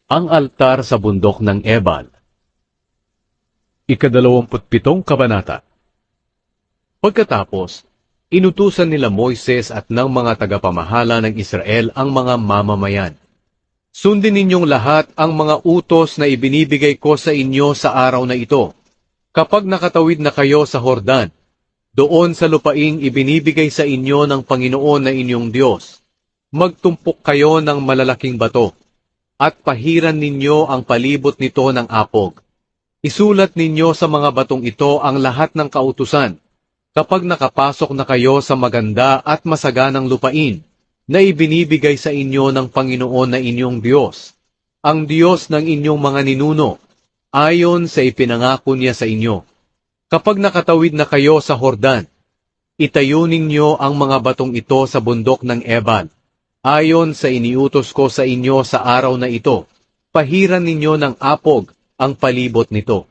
Ang altar sa bundok ng Ebal. Ika-27 kabanata. Pagkatapos, inutusan nila Moises at ng mga tagapamahala ng Israel ang mga mamamayan. Sundin ninyong lahat ang mga utos na ibinibigay ko sa inyo sa araw na ito. Kapag nakatawid na kayo sa Hordan, doon sa lupaing ibinibigay sa inyo ng Panginoon na inyong Diyos, magtumpok kayo ng malalaking bato, at pahiran ninyo ang palibot nito ng apog. Isulat ninyo sa mga batong ito ang lahat ng kautusan, kapag nakapasok na kayo sa maganda at masaganang lupain, na ibinibigay sa inyo ng Panginoon na inyong Diyos, ang Diyos ng inyong mga ninuno, ayon sa ipinangako niya sa inyo. Kapag nakatawid na kayo sa Hordan, itayo ninyo ang mga batong ito sa bundok ng Ebal, ayon sa iniutos ko sa inyo sa araw na ito. Pahiran ninyo ng apog ang palibot nito.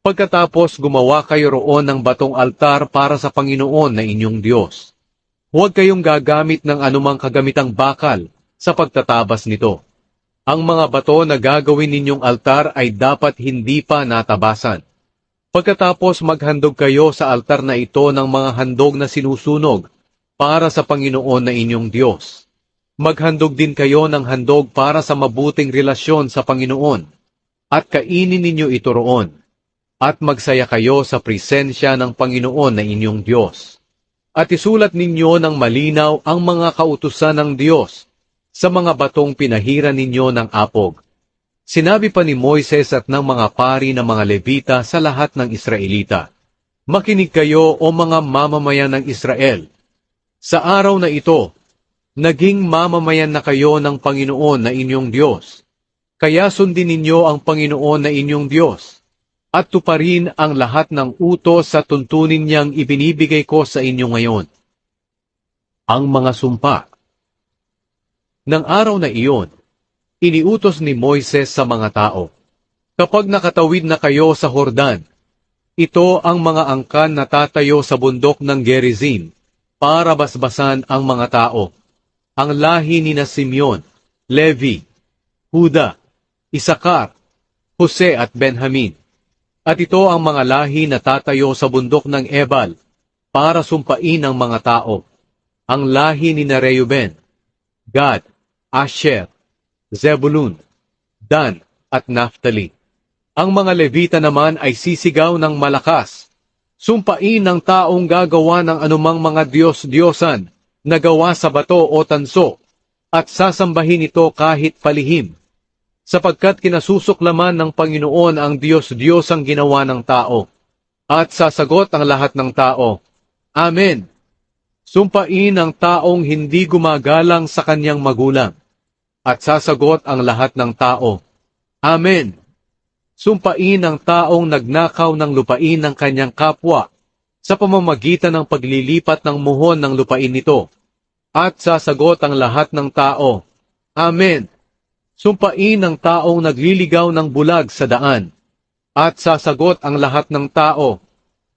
Pagkatapos gumawa kayo roon ng batong altar para sa Panginoon na inyong Diyos. Huwag kayong gagamit ng anumang kagamitang bakal sa pagtatabas nito. Ang mga bato na gagawin ninyong altar ay dapat hindi pa natabasan. Pagkatapos maghandog kayo sa altar na ito ng mga handog na sinusunog para sa Panginoon na inyong Diyos. Maghandog din kayo ng handog para sa mabuting relasyon sa Panginoon, at kainin ninyo ito roon, at magsaya kayo sa presensya ng Panginoon na inyong Diyos. At isulat ninyo ng malinaw ang mga kautusan ng Diyos sa mga batong pinahiran ninyo ng apog. Sinabi pa ni Moises at ng mga pari ng mga Levita sa lahat ng Israelita, makinig kayo o mga mamamayan ng Israel. Sa araw na ito, naging mamamayan na kayo ng Panginoon na inyong Diyos. Kaya sundin ninyo ang Panginoon na inyong Diyos, at tuparin ang lahat ng utos sa tuntunin niyang ibinibigay ko sa inyo ngayon. Ang mga sumpa. Nang araw na iyon, iniutos ni Moises sa mga tao, kapag nakatawid na kayo sa Hordan, ito ang mga angkan na tatayo sa bundok ng Gerizim para basbasan ang mga tao. Ang lahi ni Simeon, Levi, Huda, Isakar, Jose at Benjamin. At ito ang mga lahi na tatayo sa bundok ng Ebal para sumpain ang mga tao. Ang lahi ni Reuben, Gad, Asher, Zebulun, Dan at Naphtali. Ang mga Levita naman ay sisigaw ng malakas, sumpain ng taong gagawa ng anumang mga Diyos-Diyosan na gawa sa bato o tanso, at sasambahin ito kahit palihim, sapagkat kinasusuklaman ng Panginoon ang Diyos-Diyos ang ginawa ng tao. At sasagot ang lahat ng tao, Amen. Sumpain ang taong hindi gumagalang sa kanyang magulang. At sasagot ang lahat ng tao, Amen. Sumpain ang taong nagnakaw ng lupain ng kanyang kapwa sa pamamagitan ng paglilipat ng muhon ng lupain nito. At sasagot ang lahat ng tao, Amen. Sumpain ang taong nagliligaw ng bulag sa daan. At sasagot ang lahat ng tao,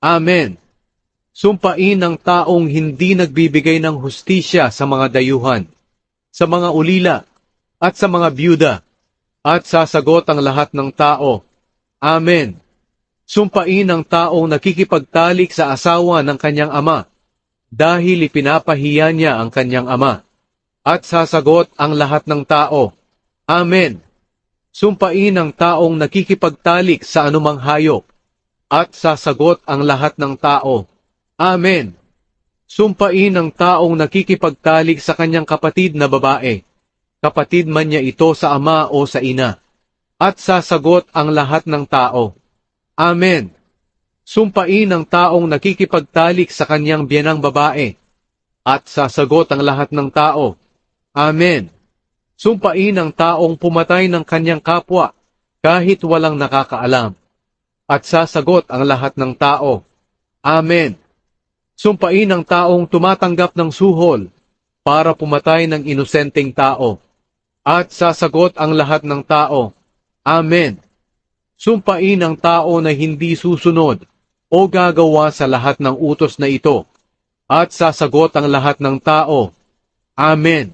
Amen. Sumpain ang taong hindi nagbibigay ng hustisya sa mga dayuhan, sa mga ulila, at sa mga byuda. At sasagot ang lahat ng tao, Amen. Sumpain ang taong nakikipagtalik sa asawa ng kanyang ama, dahil ipinapahiya niya ang kanyang ama. At sasagot ang lahat ng tao, Amen. Sumpain ang taong nakikipagtalik sa anumang hayop, at sasagot ang lahat ng tao, Amen. Sumpain ang taong nakikipagtalik sa kanyang kapatid na babae, kapatid man niya ito sa ama o sa ina, at sasagot ang lahat ng tao, Amen. Sumpain ang taong nakikipagtalik sa kanyang biyanang babae, at sasagot ang lahat ng tao, Amen. Sumpain ang taong pumatay ng kanyang kapwa, kahit walang nakakaalam, at sasagot ang lahat ng tao, Amen. Sumpain ang taong tumatanggap ng suhol para pumatay ng inosenteng tao, at sasagot ang lahat ng tao, Amen. Sumpain ang tao na hindi susunod o gagawa sa lahat ng utos na ito, at sasagot ang lahat ng tao, Amen.